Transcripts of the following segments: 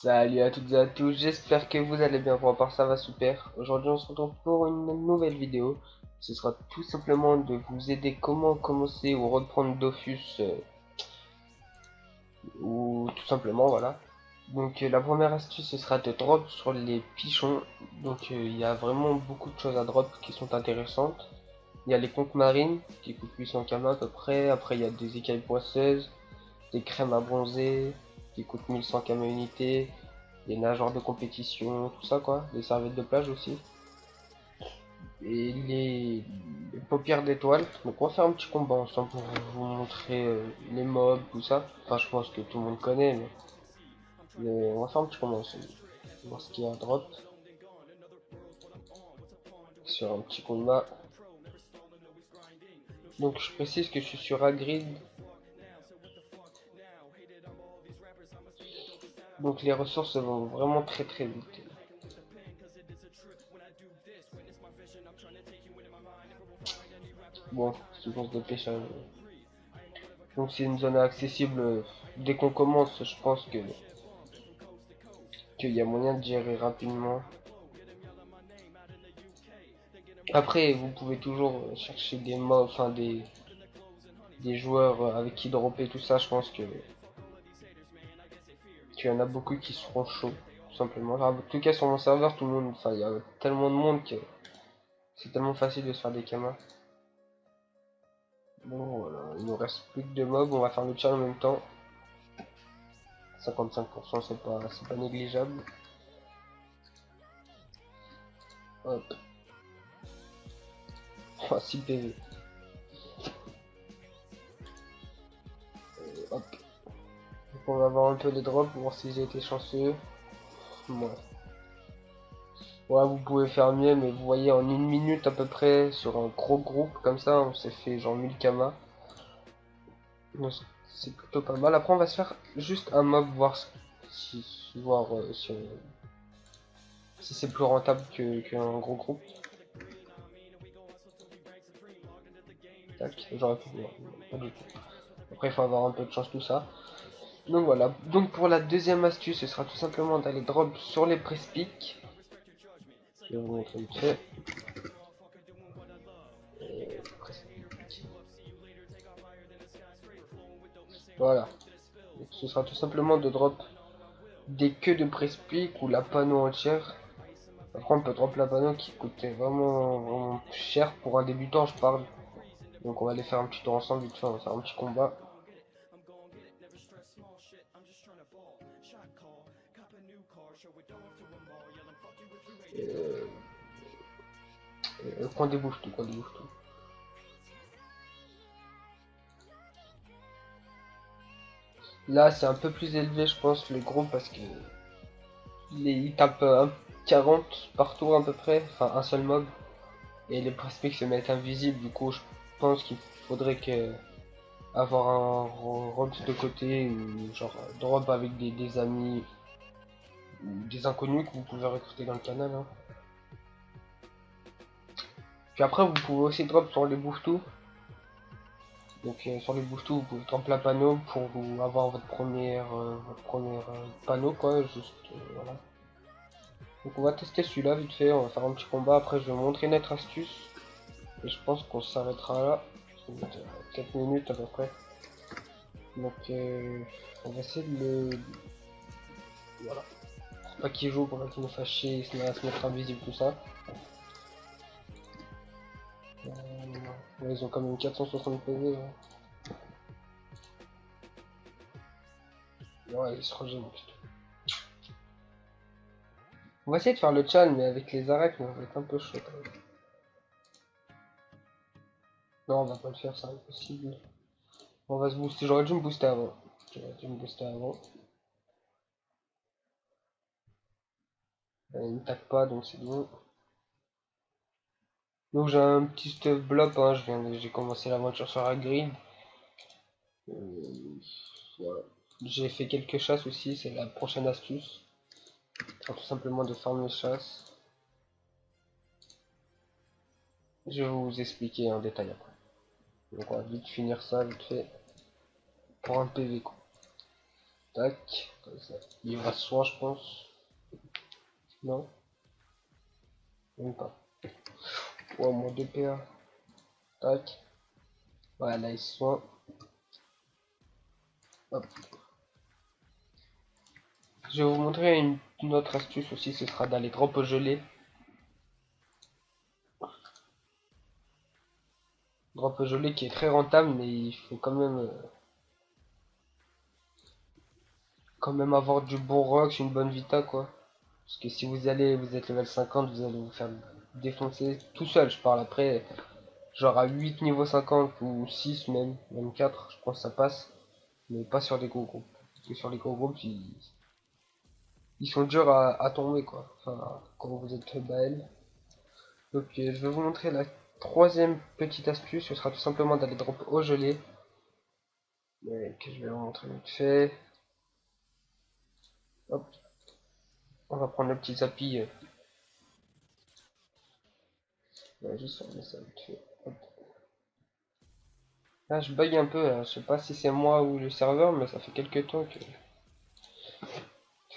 Salut à toutes et à tous, j'espère que vous allez bien. Pour ma part, ça va super. Aujourd'hui, on se retrouve pour une nouvelle vidéo. Ce sera tout simplement de vous aider comment commencer ou reprendre Dofus, ou tout simplement, voilà. Donc, la première astuce, ce sera de drop sur les pichons. Donc, il y a vraiment beaucoup de choses à drop qui sont intéressantes. Il y a les conques marines qui coûtent 800 km à peu près. Après, il y a des écailles poisseuses, des crèmes à bronzer qui coûtent 1100 km unité. Les nageoires de compétition, tout ça quoi, les serviettes de plage aussi. Et les paupières d'étoiles. Donc on va faire un petit combat ensemble pour vous montrer les mobs, tout ça. Enfin je pense que tout le monde connaît, mais on va faire un petit combat ensemble. Voir ce qu'il y a à drop sur un petit combat. Donc je précise que je suis sur Hagrid. Donc les ressources vont vraiment très très vite. Bon, si on se dépêche. Donc c'est une zone accessible dès qu'on commence, je pense que qu'il y a moyen de gérer rapidement. Après, vous pouvez toujours chercher des mobs, enfin des joueurs avec qui dropper tout ça. Je pense que qu'il y en a beaucoup qui seront chauds, tout simplement. Enfin, en tout cas, sur mon serveur, tout le monde, enfin, il y a tellement de monde que c'est tellement facile de se faire des camas. Bon, voilà, il nous reste plus que deux mobs. On va faire le chat en même temps. 55%, c'est pas négligeable. Hop, oh, 6 PV. Hop. Donc, on va voir un peu les drops, voir si j'ai été chanceux. Ouais. Ouais, vous pouvez faire mieux, mais vous voyez, en une minute à peu près, sur un gros groupe comme ça, on s'est fait genre 1000 kamas. Donc, c'est plutôt pas mal. Après, on va se faire juste un mob, voir voir si c'est plus rentable qu'un gros groupe. Tac, j'aurais pu voir, pas du tout. Après, il faut avoir un peu de chance, tout ça. Donc voilà. Donc pour la deuxième astuce, ce sera tout simplement d'aller drop sur les press pick. Je vais vous montrer vite fait. Voilà. Donc, ce sera tout simplement de drop des queues de press pick ou la panneau entière. Après, on peut drop la panneau qui coûtait vraiment cher pour un débutant, je parle. Donc, on va aller faire un petit tour ensemble, vite fait, on va faire un petit combat. Euh, qu'on débouche tout, qu'on débouche tout. Là, c'est un peu plus élevé, je pense, le gros, parce que il tape 40 par tour à peu près, enfin un seul mob. Et les prospects se mettent invisibles, du coup, je pense qu'il faudrait que avoir un rox de côté, ou genre drop avec des amis, ou des inconnus que vous pouvez recruter dans le canal. Hein. Puis après, vous pouvez aussi drop sur les bouffetous. Donc sur les bouffetous, vous pouvez drop la panneau pour vous avoir votre première panneau, quoi, juste, voilà. Donc on va tester celui-là vite fait, on va faire un petit combat, après je vais vous montrer une autre astuce. Et je pense qu'on s'arrêtera là. 4 minutes à peu près. Donc on va essayer de le... Voilà. Pour pas qu'il joue, pour pas qu'il nous fasse chier, il se met à se mettre invisible, tout ça. Ouais, ils ont quand même 460 PV. Hein. Ouais, ils se régènent, putain. On va essayer de faire le chan, mais avec les arrêts, ça va être un peu chaud quand même. Non, on va pas le faire, c'est impossible. On va se booster, j'aurais dû me booster avant. J'aurais dû me booster avant. Il me tape pas, donc c'est bon. Donc j'ai un petit stuff blob, hein. J'ai commencé l'aventure sur la grille. Voilà. J'ai fait quelques chasses aussi, c'est la prochaine astuce. Tout simplement de farmer chasse. Je vais vous expliquer en détail après. Donc on va vite finir ça, vite fait. Pour un PV quoi. Tac. Comme ça. Il va soin, je pense. Non, même pas. Oh, moins 2 PA. Tac. Voilà, ils soin. Hop. Je vais vous montrer une autre astuce aussi, ce sera d'aller drop au gelé. Drop au gelé qui est très rentable, mais il faut quand même avoir du bon rox, une bonne vita quoi. Parce que si vous allez, vous êtes level 50, vous allez vous faire défoncer tout seul, je parle après. Genre à 8 niveau 50 ou 6 même 4, je pense que ça passe. Mais pas sur des gros groupes. Parce que sur les gros groupes, ils sont durs à tomber quoi. Enfin, quand vous êtes Bael. Donc je vais vous montrer la troisième petite astuce, ce sera tout simplement d'aller drop au gelé. Que je vais vous montrer vite fait. Hop, on va prendre le petit zappy. Juste fermer ça vite fait. Hop. Là je bug un peu, là. Je sais pas si c'est moi ou le serveur, mais ça fait quelques temps que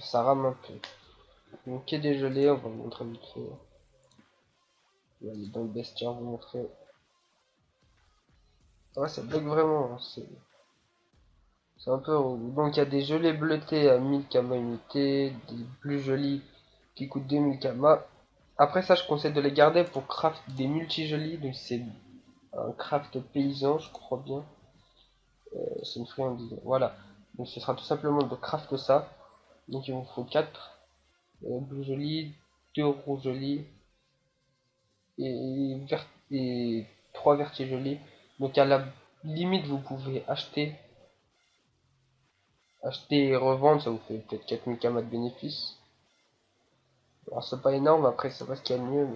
ça rame un peu. Donc qui est dégelé, on va vous montrer vite fait. On va aller dans le bestiaire vous montrer. Ouais, ça bug vraiment, hein, c'est un peu relou. Donc il y a des gelées bleutées à 1000 kama unité, des plus jolis qui coûtent 2000 kama. Après ça, je conseille de les garder pour craft des multi-jolis, donc c'est un craft paysan, je crois bien. C'est une friandise. Voilà. Donc ce sera tout simplement de craft ça. Donc il vous faut 4 bleus jolis, 2 rouges jolis et 3 vertis jolis. Donc à la limite, vous pouvez acheter et revendre, ça vous fait peut-être 4000 kamas de bénéfices. Alors c'est pas énorme, après c'est pas ce qu'il y a de mieux,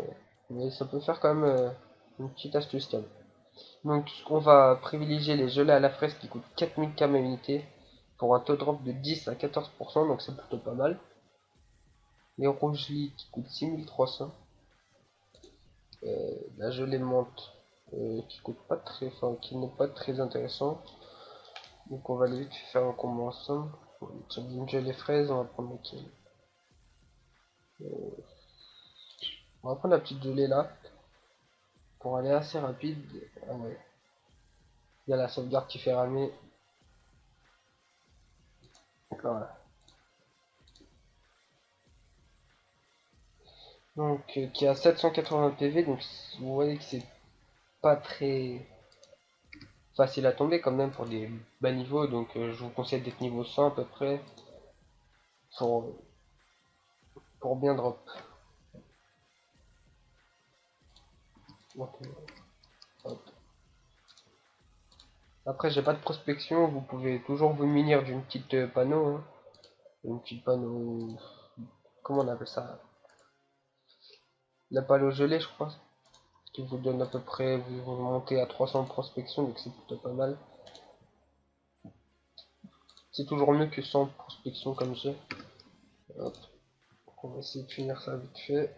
mais ça peut faire quand même une petite astuce quand même. Donc on va privilégier les gelées à la fraise qui coûtent 4000 kamas unité pour un taux de drop de 10 à 14%, donc c'est plutôt pas mal. Les rouges lits qui coûtent 6300. La gelée menthe qui coûte pas très, enfin qui n'est pas très intéressant. Donc on va aller vite faire un combo ensemble. Sur une gelée fraise, on va prendre laquelle? On va prendre la petite gelée là pour aller assez rapide. Ah ouais. Il y a la sauvegarde qui fait ramer. Voilà. Donc qui a 780 PV, donc vous voyez que c'est pas très facile à tomber quand même pour des bas niveaux, donc je vous conseille d'être niveau 100 à peu près pour, pour bien drop. Donc, après j'ai pas de prospection, vous pouvez toujours vous munir d'une petite panneau, hein. Une petite panneau, comment on appelle ça? La panneau gelée je crois, qui vous donne à peu près, vous montez à 300 de prospection, donc c'est plutôt pas mal. C'est toujours mieux que 100 prospection comme j'ai. Hop. On va essayer de finir ça vite fait.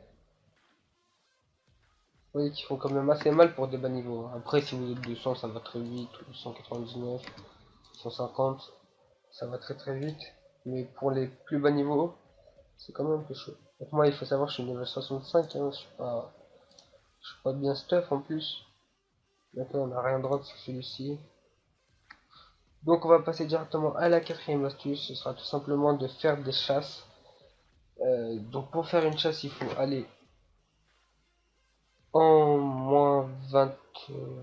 Vous voyez qu'ils font quand même assez mal pour des bas niveaux, hein. Après, si vous êtes 200, ça va très vite, ou 199, 150, ça va très très vite. Mais pour les plus bas niveaux, c'est quand même un peu chaud. Donc moi, il faut savoir, je suis niveau 65, hein, je suis pas bien stuff en plus. Maintenant, on n'a rien drop sur celui-ci. Donc on va passer directement à la quatrième astuce, ce sera tout simplement de faire des chasses. Donc pour faire une chasse, il faut aller en moins 20,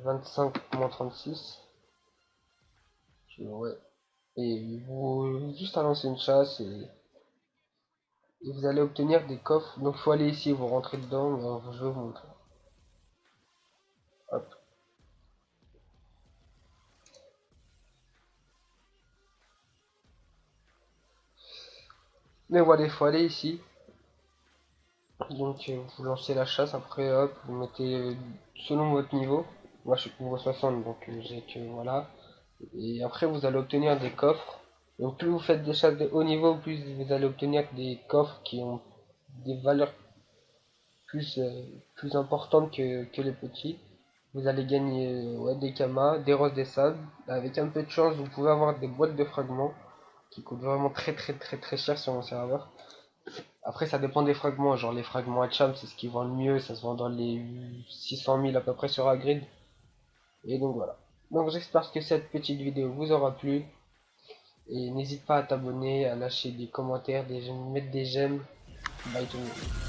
25, moins 36. Ouais. Et vous juste à lancer une chasse et vous allez obtenir des coffres. Donc il faut aller ici, vous rentrez dedans, mais je vais vous montrer. Hop. Mais voilà, il faut aller ici. Donc vous lancez la chasse, après hop, vous mettez selon votre niveau. Moi je suis niveau 60, donc j'ai que voilà. Et après vous allez obtenir des coffres. Donc plus vous faites des chasses de haut niveau, plus vous allez obtenir des coffres qui ont des valeurs plus importantes que les petits. Vous allez gagner ouais, des kamas, des roses des sables. Avec un peu de chance, vous pouvez avoir des boîtes de fragments. qui coûtent vraiment très cher sur mon serveur. Après, ça dépend des fragments, genre les fragments Hatcham, c'est ce qui vend le mieux, ça se vend dans les 600 000 à peu près sur Hagrid. Et donc voilà. Donc j'espère que cette petite vidéo vous aura plu. Et n'hésite pas à t'abonner, à lâcher des commentaires, mettre des j'aime. Bye tout le monde.